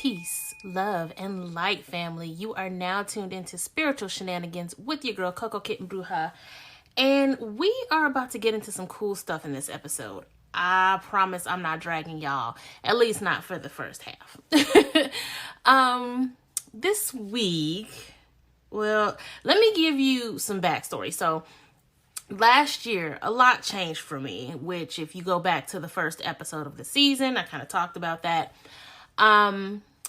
Peace, love, and light, family. You are now tuned into Spiritual Shenanigans with your girl, Coco Kitten Bruja. And we are about to get into some cool stuff in this episode. I promise I'm not dragging y'all, at least not for the first half. This week, well, let me give you some backstory. So, last year, a lot changed for me, which if you go back to the first episode of the season, I kind of talked about that.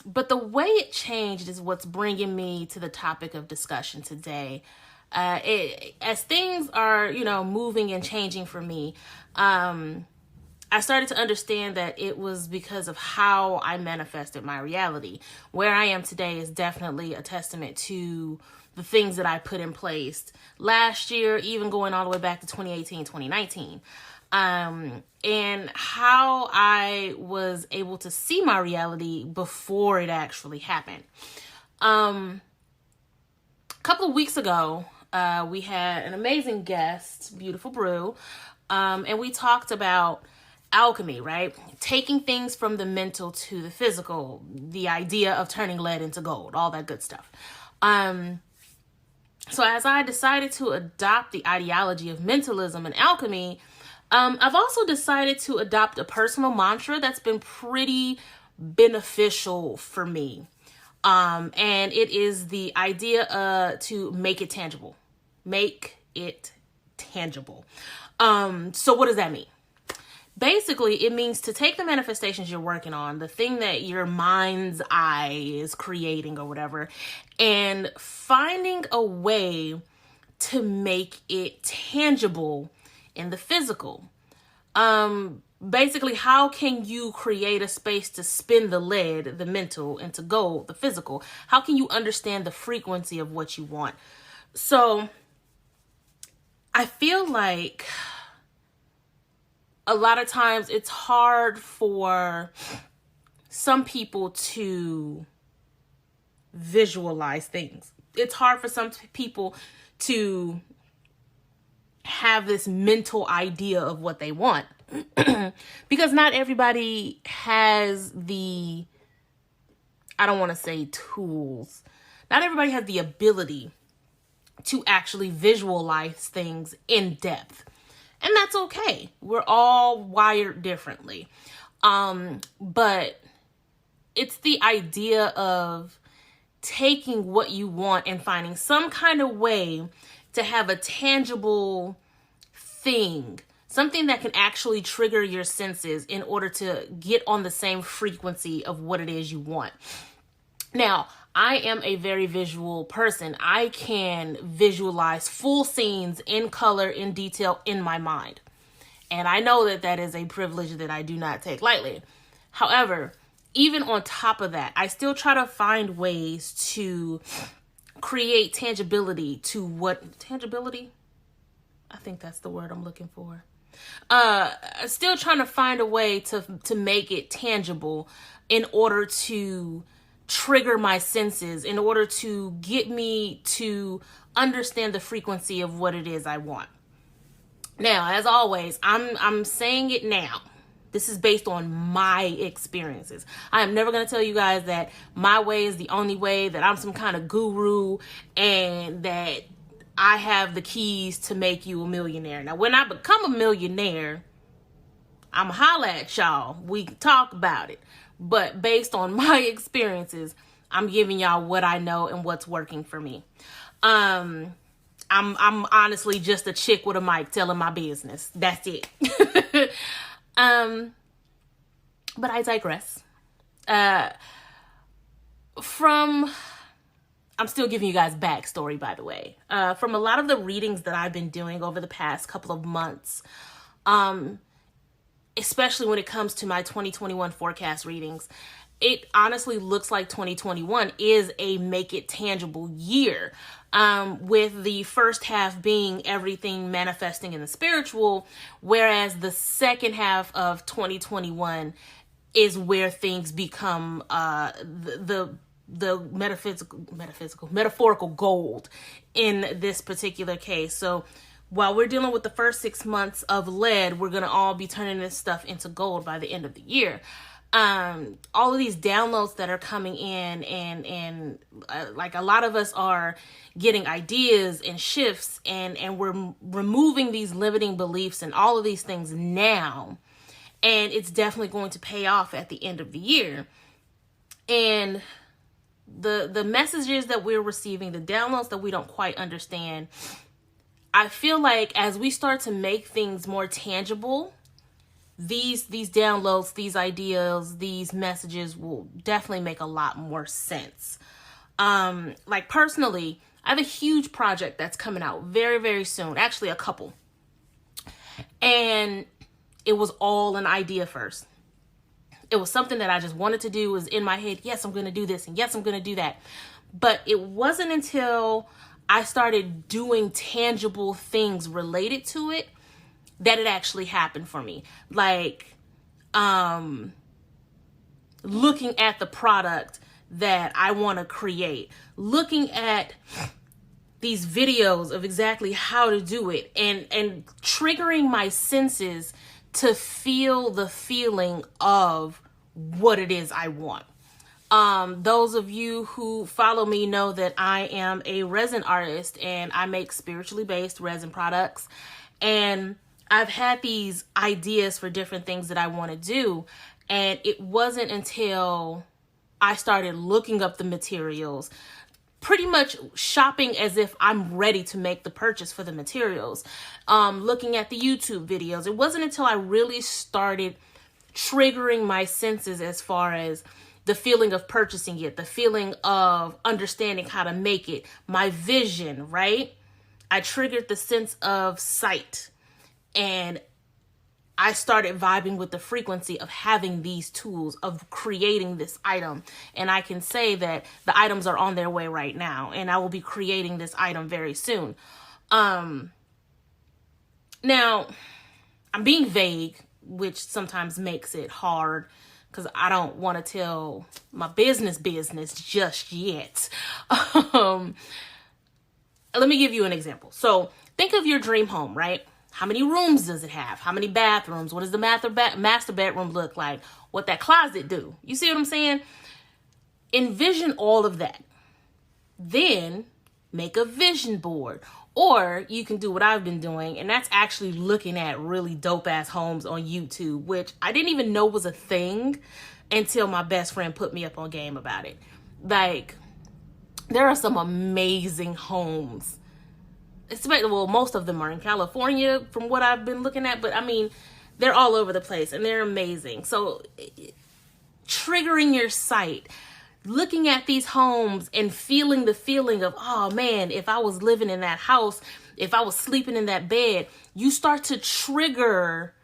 But the way it changed is what's bringing me to the topic of discussion today. As things are, moving and changing for me, I started to understand that it was because of how I manifested my reality. Where I am today is definitely a testament to the things that I put in place last year, even going all the way back to 2018, 2019. And how I was able to see my reality before it actually happened. A couple of weeks ago, we had an amazing guest, Beautiful Brew, and we talked about alchemy, right? Taking things from the mental to the physical, the idea of turning lead into gold, all that good stuff. So as I decided to adopt the ideology of mentalism and alchemy, I've also decided to adopt a personal mantra that's been pretty beneficial for me. And it is the idea to make it tangible. Make it tangible. So what does that mean? Basically, it means to take the manifestations you're working on, the thing that your mind's eye is creating or whatever, and finding a way to make it tangible in the physical. Basically, how can you create a space to spin the lead, the mental, into gold, the physical? How can you understand the frequency of what you want? So I feel like a lot of times it's hard for some people to visualize things. It's hard for some people to have this mental idea of what they want because not everybody has the, I don't want to say tools. Not everybody has the ability to actually visualize things in depth. And that's okay. We're all wired differently. But it's the idea of taking what you want and finding some kind of way to have a tangible thing, something that can actually trigger your senses in order to get on the same frequency of what it is you want. Now, I am a very visual person. I can visualize full scenes in color, in detail, in my mind. And I know that that is a privilege that I do not take lightly. However, even on top of that, I still try to find ways to create tangibility to what... Tangibility? I think that's the word I'm looking for. Still trying to find a way to make it tangible in order to trigger my senses, in order to get me to understand the frequency of what it is I want. Now, as always, I'm saying it now. This is based on my experiences. I am never going to tell you guys that my way is the only way, that I'm some kind of guru, and that I have the keys to make you a millionaire. Now, when I become a millionaire, I'm going to holler at y'all. We can talk about it. But based on my experiences, I'm giving y'all what I know and what's working for me. I'm honestly just a chick with a mic telling my business. That's it. But I digress. I'm still giving you guys backstory, by the way. From a lot of the readings that I've been doing over the past couple of months, especially when it comes to my 2021 forecast readings, it honestly looks like 2021 is a make it tangible year, with the first half being everything manifesting in the spiritual, whereas the second half of 2021 is where things become the metaphorical gold in this particular case. So while we're dealing with the first 6 months of lead, we're going to all be turning this stuff into gold by the end of the year. all of these downloads that are coming in, and like a lot of us are getting ideas and shifts, and we're removing these limiting beliefs and all of these things now. And it's definitely going to pay off at the end of the year. And the messages that we're receiving, the downloads that we don't quite understand, I feel like as we start to make things more tangible, these downloads, these ideas, these messages will definitely make a lot more sense. Like personally, I have a huge project that's coming out very, very soon. Actually, a couple. And it was all an idea first. It was something that I just wanted to do. It was in my head. Yes, I'm going to do this. And yes, I'm going to do that. But it wasn't until I started doing tangible things related to it that it actually happened for me. Like, looking at the product that I want to create, looking at these videos of exactly how to do it, and triggering my senses to feel the feeling of what it is I want. Those of you who follow me know that I am a resin artist and I make spiritually based resin products. And I've had these ideas for different things that I want to do. And it wasn't until I started looking up the materials, pretty much shopping as if I'm ready to make the purchase for the materials, looking at the YouTube videos. It wasn't until I really started triggering my senses as far as the feeling of purchasing it, the feeling of understanding how to make it, my vision, right? I triggered the sense of sight, and I started vibing with the frequency of having these tools, of creating this item. And I can say that the items are on their way right now, and I will be creating this item very soon. Now, I'm being vague, which sometimes makes it hard because I don't want to tell my business just yet. Let me give you an example. So think of your dream home, right? How many rooms does it have? How many bathrooms? What does the master bedroom look like? What that closet do? You see what I'm saying? Envision all of that. Then make a vision board. Or you can do what I've been doing, and that's actually looking at really dope-ass homes on YouTube, which I didn't even know was a thing until my best friend put me up on game about it. Like, there are some amazing homes. Well, most of them are in California from what I've been looking at, but I mean, they're all over the place and they're amazing. So triggering your sight, looking at these homes and feeling the feeling of, oh man, if I was living in that house, if I was sleeping in that bed, you start to trigger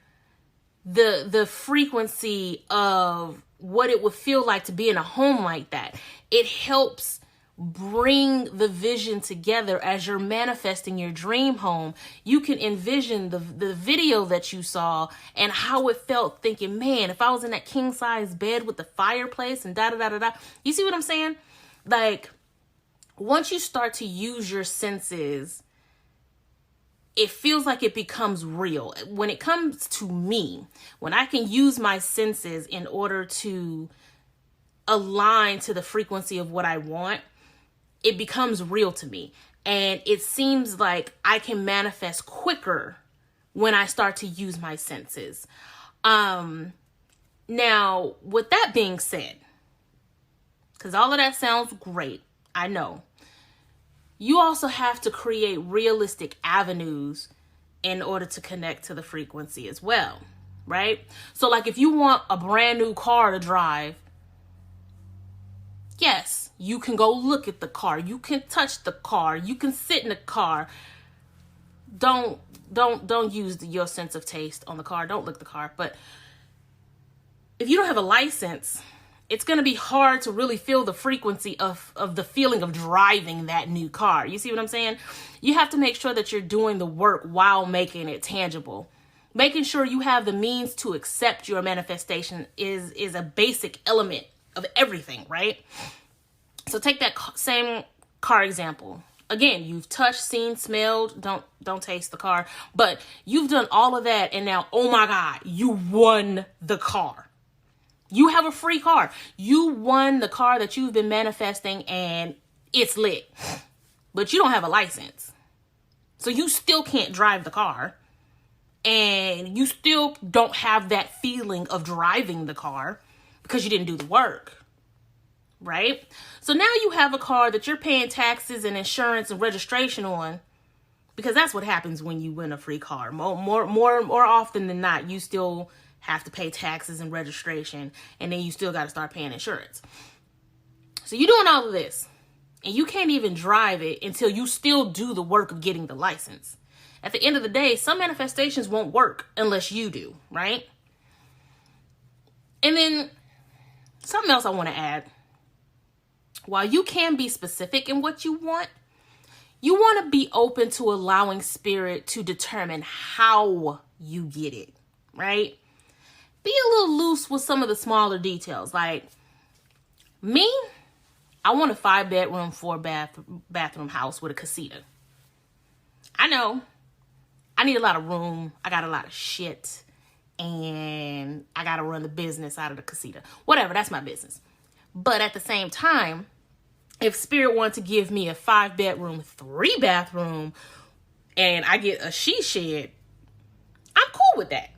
the frequency of what it would feel like to be in a home like that. It helps bring the vision together as you're manifesting your dream home. You can envision the video that you saw and how it felt, thinking, man, if I was in that king size bed with the fireplace and da da da da da. You see what I'm saying? Like, once you start to use your senses, it feels like it becomes real. When it comes to me, when I can use my senses in order to align to the frequency of what I want, it becomes real to me. And it seems like I can manifest quicker when I start to use my senses. Now, with that being said, because all of that sounds great, I know, you also have to create realistic avenues in order to connect to the frequency as well, right? So like if you want a brand new car to drive, yes, you can go look at the car. You can touch the car. You can sit in the car. Don't use your sense of taste on the car. Don't look at the car. But if you don't have a license, it's going to be hard to really feel the frequency of the feeling of driving that new car. You see what I'm saying? You have to make sure that you're doing the work while making it tangible. Making sure you have the means to accept your manifestation is a basic element of everything, right? So take that same car example. Again, you've touched, seen, smelled, don't taste the car, but you've done all of that and now, oh my God, you won the car. You have a free car. You won the car that you've been manifesting and it's lit. But you don't have a license. So you still can't drive the car. And you still don't have that feeling of driving the car because you didn't do the work. Right? So now you have a car that you're paying taxes and insurance and registration on, because that's what happens when you win a free car. More often than not, you still have to pay taxes and registration, and then you still got to start paying insurance. So you're doing all of this, and you can't even drive it until you still do the work of getting the license. At the end of the day, some manifestations won't work unless you do, right? And then something else I want to add. While you can be specific in what you want to be open to allowing spirit to determine how you get it, right? Be a little loose with some of the smaller details. Like me, I want a 5-bedroom, 4-bathroom house with a casita. I know I need a lot of room. I got a lot of shit, and I got to run the business out of the casita. Whatever, that's my business. But at the same time, if spirit wanted to give me a 5-bedroom, 3-bathroom, and I get a she shed, I'm cool with that.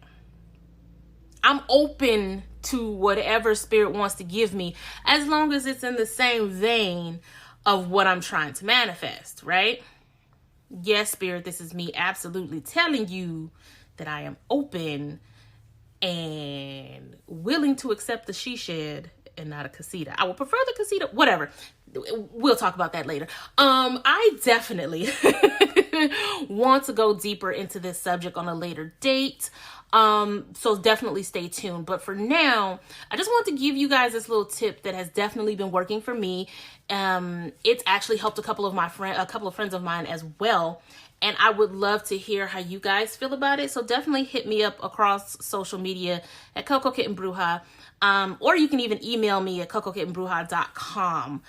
I'm open to whatever spirit wants to give me, as long as it's in the same vein of what I'm trying to manifest, right? Yes, spirit, this is me absolutely telling you that I am open and willing to accept the she shed and not a casita. I would prefer the casita, whatever. We'll talk about that later. I definitely want to go deeper into this subject on a later date. So definitely stay tuned. But for now, I just want to give you guys this little tip that has definitely been working for me. It's actually helped a couple of friends of mine as well. And I would love to hear how you guys feel about it. So definitely hit me up across social media at Coco Kitten Bruja. Or you can even email me at cocokittenbruja.com.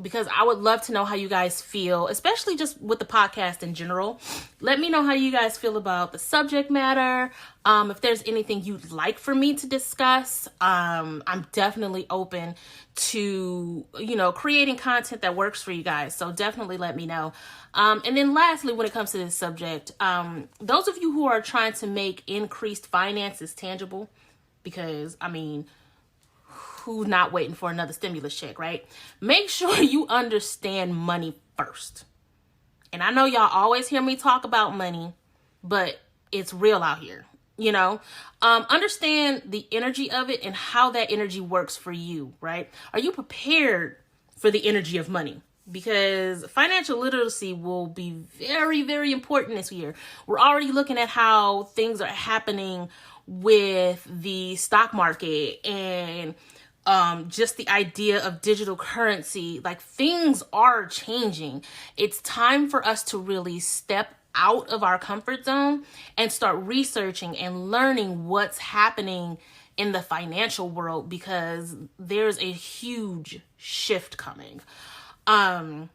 Because I would love to know how you guys feel, especially just with the podcast in general. Let me know how you guys feel about the subject matter. If there's anything you'd like for me to discuss, I'm definitely open to, creating content that works for you guys. So definitely let me know. And then lastly, when it comes to this subject, those of you who are trying to make increased finances tangible, because who's not waiting for another stimulus check, right? Make sure you understand money first. And I know y'all always hear me talk about money, but it's real out here, understand the energy of it and how that energy works for you, right? Are you prepared for the energy of money? Because financial literacy will be very, very important this year. We're already looking at how things are happening with the stock market and just the idea of digital currency. Like, things are changing. It's time for us to really step out of our comfort zone and start researching and learning what's happening in the financial world, because there's a huge shift coming. And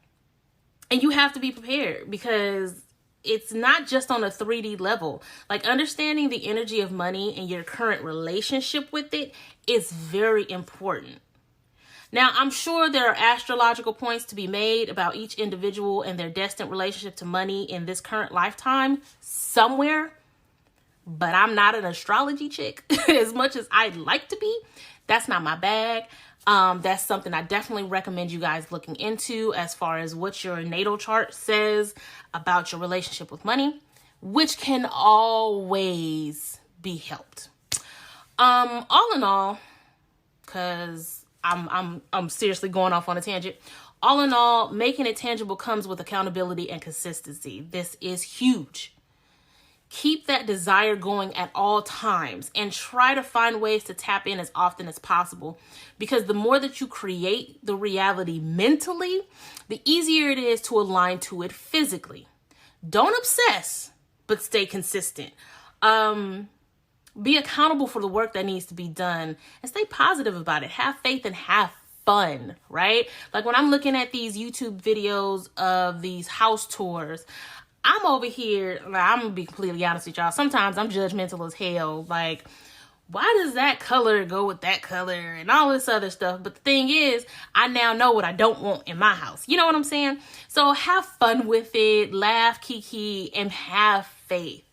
you have to be prepared, because it's not just on a 3D level. Like, understanding the energy of money and your current relationship with it is very important. Now, I'm sure there are astrological points to be made about each individual and their destined relationship to money in this current lifetime somewhere, but I'm not an astrology chick as much as I'd like to be. That's not my bag. That's something I definitely recommend you guys looking into, as far as what your natal chart says about your relationship with money, which can always be helped. All in all, because I'm seriously going off on a tangent. All in all, making it tangible comes with accountability and consistency. This is huge. Keep that desire going at all times and try to find ways to tap in as often as possible, because the more that you create the reality mentally, the easier it is to align to it physically. Don't obsess, but stay consistent. Be accountable for the work that needs to be done and stay positive about it. Have faith and have fun, right? Like, when I'm looking at these YouTube videos of these house tours, I'm over here, I'm gonna be completely honest with y'all. Sometimes I'm judgmental as hell. Like, why does that color go with that color and all this other stuff? But the thing is, I now know what I don't want in my house. You know what I'm saying? So have fun with it, laugh, kiki, and have faith,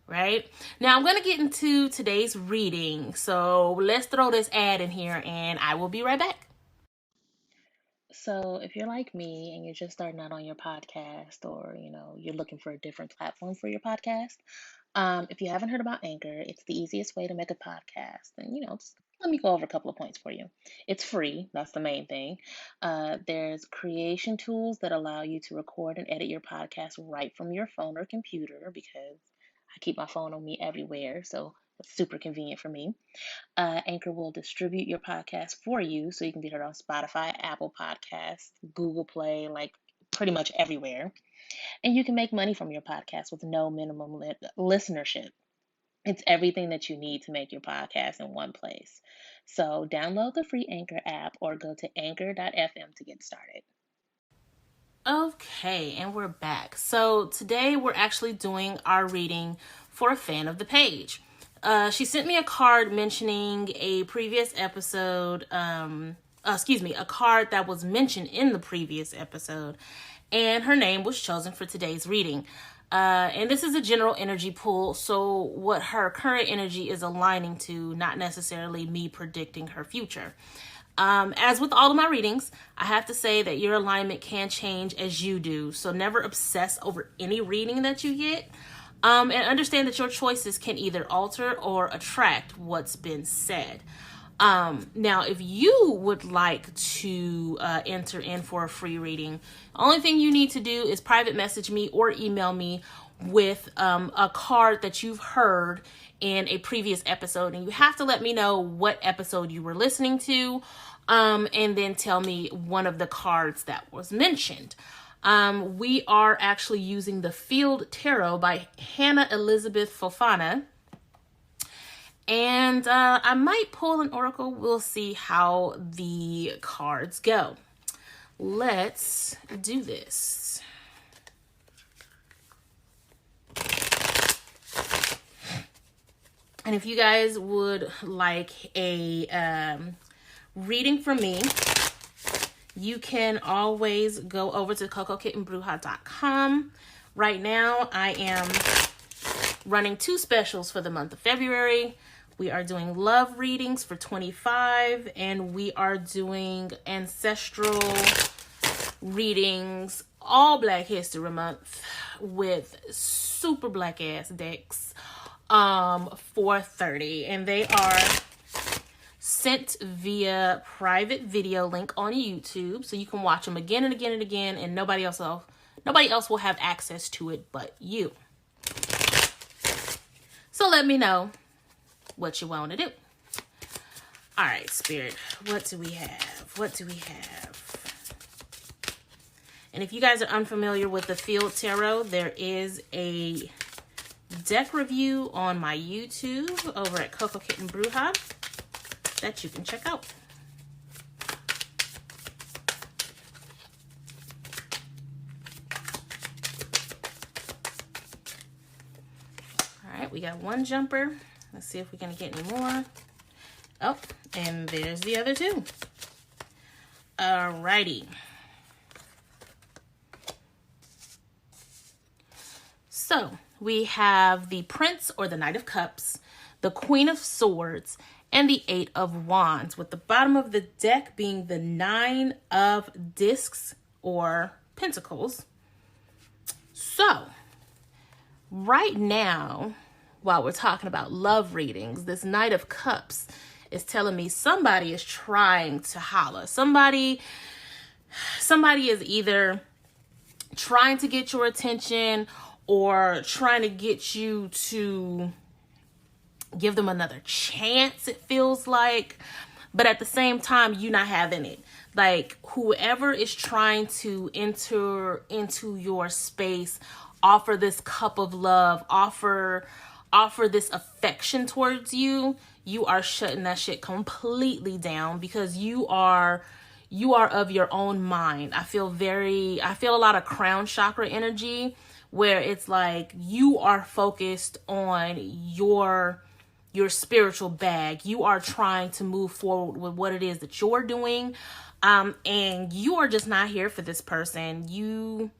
right? Now I'm going to get into today's reading. So let's throw this ad in here and I will be right back. So if you're like me and you're just starting out on your podcast, or, you're looking for a different platform for your podcast, if you haven't heard about Anchor, it's the easiest way to make a podcast. And, just let me go over a couple of points for you. It's free. That's the main thing. There's creation tools that allow you to record and edit your podcast right from your phone or computer, because I keep my phone on me everywhere. So it's super convenient for me. Anchor will distribute your podcast for you, so you can be heard on Spotify, Apple Podcasts, Google Play, like pretty much everywhere. And you can make money from your podcast with no minimum listenership. It's everything that you need to make your podcast in one place. So download the free Anchor app or go to anchor.fm to get started. Okay, and we're back. So today we're actually doing our reading for a fan of the page. She sent me a card mentioning a previous episode, a card that was mentioned in the previous episode, and her name was chosen for today's reading. And this is a general energy pull, so what her current energy is aligning to, not necessarily me predicting her future. As with all of my readings, I have to say that your alignment can change as you do, so never obsess over any reading that you get. And understand that your choices can either alter or attract what's been said. Now, if you would like to enter in for a free reading, the only thing you need to do is private message me or email me with a card that you've heard in a previous episode. And you have to let me know what episode you were listening to, and then tell me one of the cards that was mentioned. We are actually using the Field Tarot by Hannah Elizabeth Fofana. And I might pull an oracle. We'll see how the cards go. Let's do this. And if you guys would like a reading from me, you can always go over to cocokittenbruja.com. Right now, I am running 2 specials for the month of February. We are doing love readings for $25, and we are doing ancestral readings all Black History Month with super black ass decks for $30, and they are sent via private video link on YouTube, so you can watch them again and again and again, and nobody else will have access to it but you. So let me know what you want to do. All right, Spirit, what do we have? And if you guys are unfamiliar with the Field Tarot, there is a deck review on my YouTube over at Coco Kitten Bruja that you can check out. All right, we got one jumper. Let's see if we can get any more. Oh, and there's the other 2. All righty. So we have the Prince or the Knight of Cups, the Queen of Swords, and the 8 of Wands, with the bottom of the deck being the 9 of Discs or Pentacles. So right now, while we're talking about love readings, this Knight of Cups is telling me somebody is trying to holler. Somebody is either trying to get your attention or trying to get you to give them another chance, it feels like. But at the same time, you're not having it. Like, whoever is trying to enter into your space, offer this cup of love, offer this affection towards you, you are shutting that shit completely down, because you are of your own mind. I feel a lot of crown chakra energy, where it's like you are focused on your your spiritual bag. You are trying to move forward with what it is that you're doing. And you are just not here for this person. You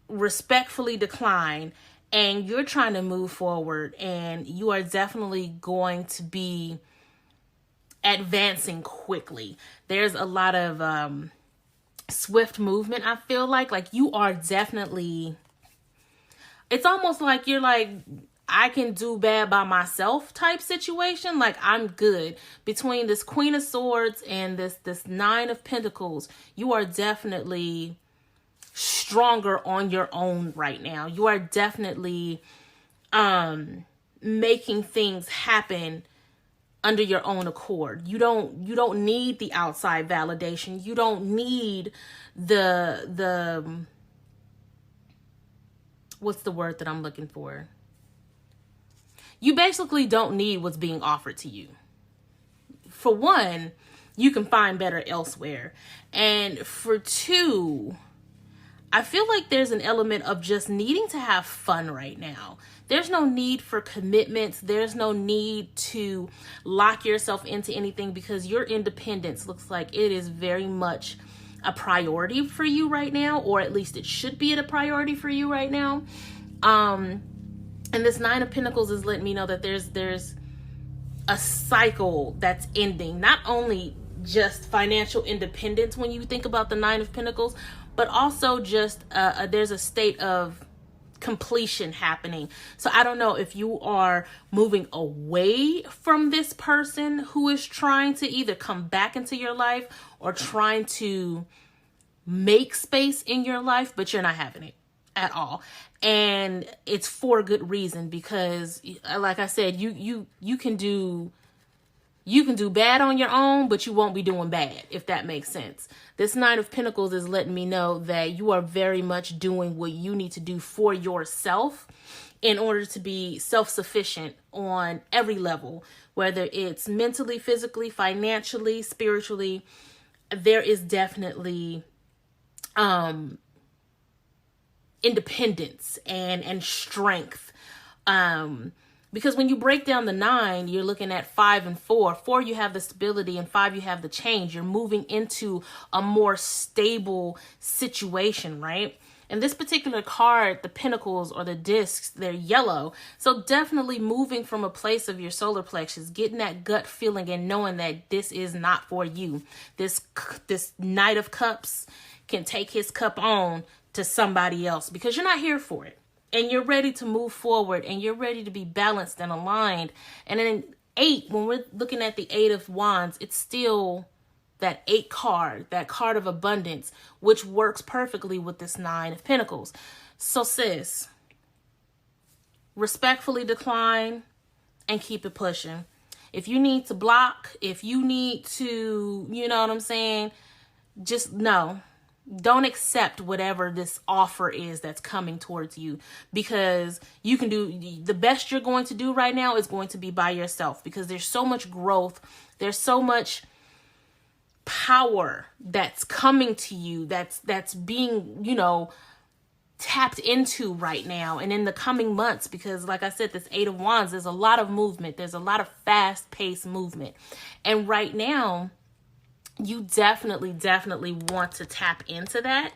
respectfully decline, and you're trying to move forward, and you are definitely going to be advancing quickly. There's a lot of swift movement. I feel like you are definitely, it's almost like you're like, I can do bad by myself type situation. Like, I'm good. Between this Queen of Swords and this Nine of Pentacles, you are definitely stronger on your own right now. You are definitely making things happen under your own accord. You don't need the outside validation. You don't need the what's the word that I'm looking for? You basically don't need what's being offered to you. For one, you can find better elsewhere. And for two, I feel like there's an element of just needing to have fun right now. There's no need for commitments. There's no need to lock yourself into anything, because your independence looks like it is very much a priority for you right now, or at least it should be a priority for you right now. And this Nine of Pentacles is letting me know that there's a cycle that's ending. Not only just financial independence when you think about the Nine of Pentacles, but also just there's a state of completion happening. So I don't know if you are moving away from this person who is trying to either come back into your life or trying to make space in your life, but you're not having it at all. And it's for good reason, because like I said, you can do bad on your own, but you won't be doing bad, if that makes sense. This Nine of Pentacles is letting me know that you are very much doing what you need to do for yourself in order to be self-sufficient on every level, whether it's mentally, physically, financially, spiritually. There is definitely independence and strength. Because when you break down the 9, you're looking at 5 and 4. 4, you have the stability, and 5, you have the change. You're moving into a more stable situation, right? And this particular card, the Pentacles or the discs, they're yellow. So definitely moving from a place of your solar plexus, getting that gut feeling and knowing that this is not for you. This Knight of Cups can take his cup on to somebody else, because you're not here for it. And you're ready to move forward, and you're ready to be balanced and aligned. And then 8, when we're looking at the 8 of Wands, it's still that 8 card, that card of abundance, which works perfectly with this 9 of Pentacles. So sis, respectfully decline and keep it pushing. If you need to block, if you need to, you know what I'm saying, just no. Don't accept whatever this offer is that's coming towards you, because you can do the best you're going to do right now is going to be by yourself, because there's so much growth. There's so much power that's coming to you, that's being, tapped into right now and in the coming months, because like I said, this 8 of Wands, there's a lot of movement. There's a lot of fast paced movement. And right now, you definitely want to tap into that.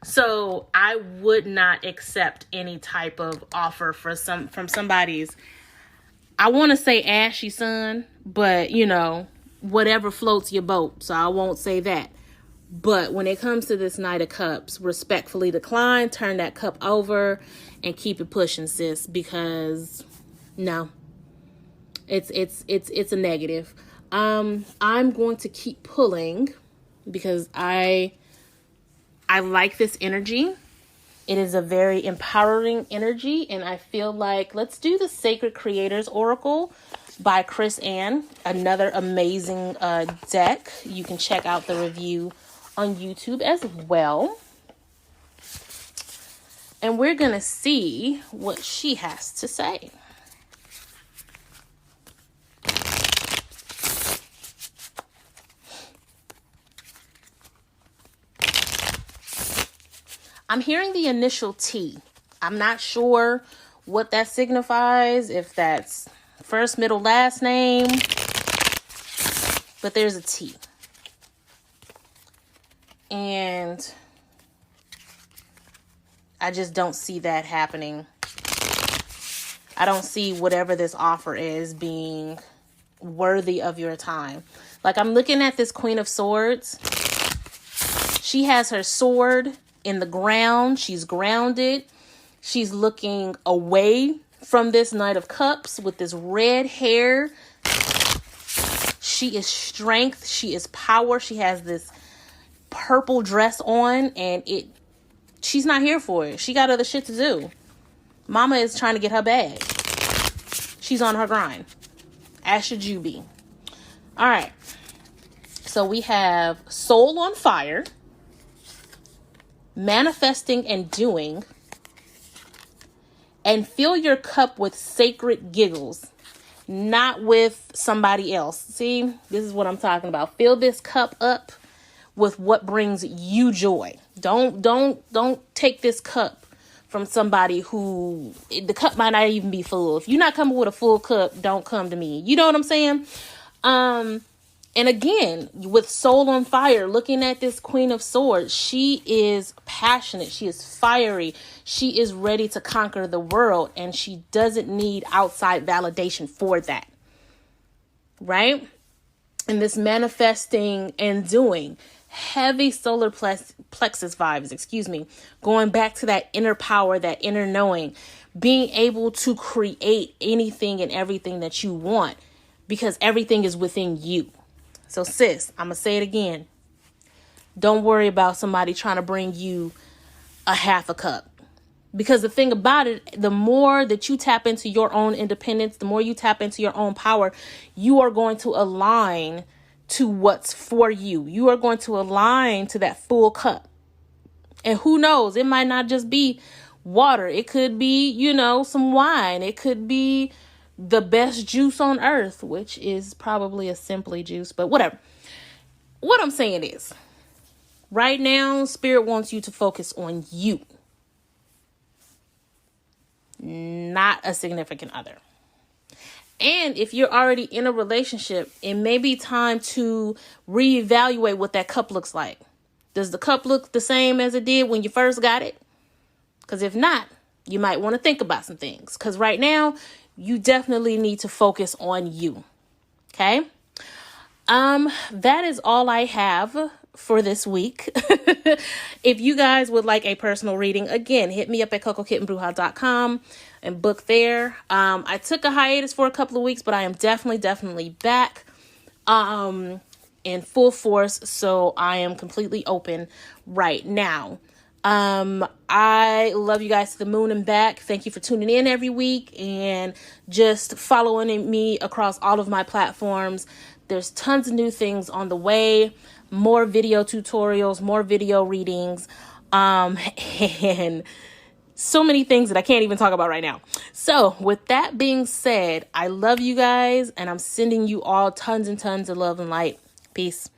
So I would not accept any type of offer from somebody's, I want to say ashy sun, but whatever floats your boat. So I won't say that. But when it comes to this Knight of Cups, respectfully decline, turn that cup over and keep it pushing, sis, because no, it's a negative. I'm going to keep pulling because I like this energy. It is a very empowering energy, and I feel like let's do the Sacred Creators Oracle by Chris Ann, another amazing deck. You can check out the review on YouTube as well. And we're going to see what she has to say. I'm hearing the initial T. I'm not sure what that signifies, if that's first, middle, last name, but there's a T. And I just don't see that happening. I don't see whatever this offer is being worthy of your time. Like, I'm looking at this Queen of Swords. She has her sword in the ground. She's grounded. She's looking away from this Knight of Cups with this red hair. She is strength. She is power. She has this purple dress on, and she's not here for it. She got other shit to do. Mama is trying to get her bag. She's on her grind. As should you be. All right. So we have Soul on Fire, Manifesting and Doing, and Fill Your Cup with Sacred Giggles, not with somebody else. See, this is what I'm talking about. Fill this cup up with what brings you joy. Don't take this cup from somebody who the cup might not even be full. If you're not coming with a full cup, don't come to me. You know what I'm saying? And again, with Soul on Fire, looking at this Queen of Swords, she is passionate. She is fiery. She is ready to conquer the world, and she doesn't need outside validation for that. Right? And this manifesting and doing, heavy solar plexus vibes, going back to that inner power, that inner knowing, being able to create anything and everything that you want, because everything is within you. So sis, I'm going to say it again. Don't worry about somebody trying to bring you a half a cup. Because the thing about it, the more that you tap into your own independence, the more you tap into your own power, you are going to align to what's for you. You are going to align to that full cup. And who knows, it might not just be water. It could be, some wine. It could be the best juice on earth, which is probably a Simply juice, but whatever. What I'm saying is, right now, Spirit wants you to focus on you, not a significant other. And if you're already in a relationship, it may be time to reevaluate what that cup looks like. Does the cup look the same as it did when you first got it? Because if not, you might want to think about some things. Because right now, you definitely need to focus on you. Okay? That is all I have for this week. If you guys would like a personal reading, again, hit me up at cocokittenbruja.com and book there. I took a hiatus for a couple of weeks, but I am definitely back in full force. So I am completely open right now. I love you guys to the moon and back. Thank you for tuning in every week and just following me across all of my platforms. There's tons of new things on the way, more video tutorials, more video readings, and so many things that I can't even talk about right now. So with that being said, I love you guys and I'm sending you all tons and tons of love and light. Peace.